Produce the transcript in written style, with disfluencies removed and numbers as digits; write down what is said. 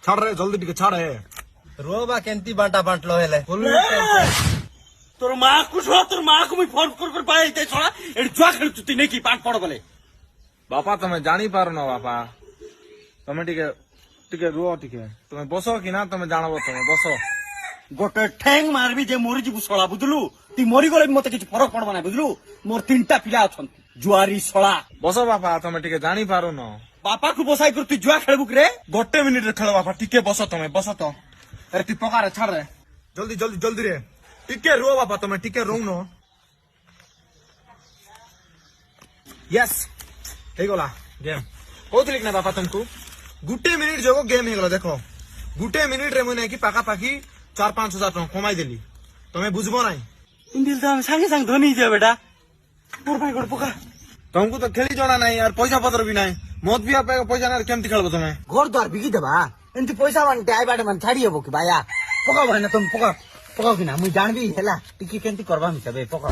ছাড় রে জলদি টিকে ছাড় হে রোবা কেন্তি বাঁটা বাঁটলো হেলে তোর মা কু ছড়া তোর মা কু মুই ফোন করে পাই তাই ছড়া এর জুয়া খেলছু তুই নাকি পাঠ পড় বলে বাপা তুমি জানি পারো না বাপা তুমি টিকে টিকে রুহ টিকে তুমি বসো কি না তুমি জানাবো তুমি বসো গোটে ঠ্যাং মারবি যে মরি ଯିବୁ ছড়া বুঝলু তুই মরি গলে মতে কিছু ফরক পড়বা না বুঝলু মোর তিনটা পিলা অছন্তি জুয়ারি ছড়া বসো বাপা তুমি টিকে জানি পারো না বাপা কু বসাই করে তুই জুয়া খেলবুক রে গোটে মিনিট খেলো বাপা টিকে বসো তুমি বসো তো আরে তুই পকারে ছাড় রে জলদি জলদি জলদি রে টিকে রুহ বাপা তুমি টিকে রুহ নো यस ହେଇଗଲା ଗେମ୍ କହୁଥିଲି କି ନା ବାପା ତମକୁ ଗୁଟେ ମିନିଟ୍ ଯୋଗ ଗେମ୍ ହେଇଗଲା ଦେଖ ଗୁଟେ ମିନିଟ୍ ରେ ମୁଁ ନେଇକି ପାଖାପାଖି 4-5 ହଜାର ଟଙ୍କା କମାଇ ଦେଲି ତମେ ବୁଝବ ନାହିଁ ইন্দিল তো আমি সাঙ্গে সাঙ্গে ধনী হয়ে যাবে বেটা মোর ভাই গোট পকা ତମକୁ ତ ଖେଳି ଜଣା ନାହିଁ আর ପଇସା ପତ୍ର ବି ନାହିଁ ମଦ ପିଇବା ପାଇଁ ପଇସା ନାହିଁ କେମିତି ଖେଳିବ ତମେ ঘর দ্বার বিকি দেবা এমতি পয়সা মানে আই বাটে মানে ছাড়ি হবো কি ভাইয়া পকাও ভাই না তুমি পকাও পকাও কিনা মুই জানবি হেলা টিকি কেমতি করবা হিসাবে পকাও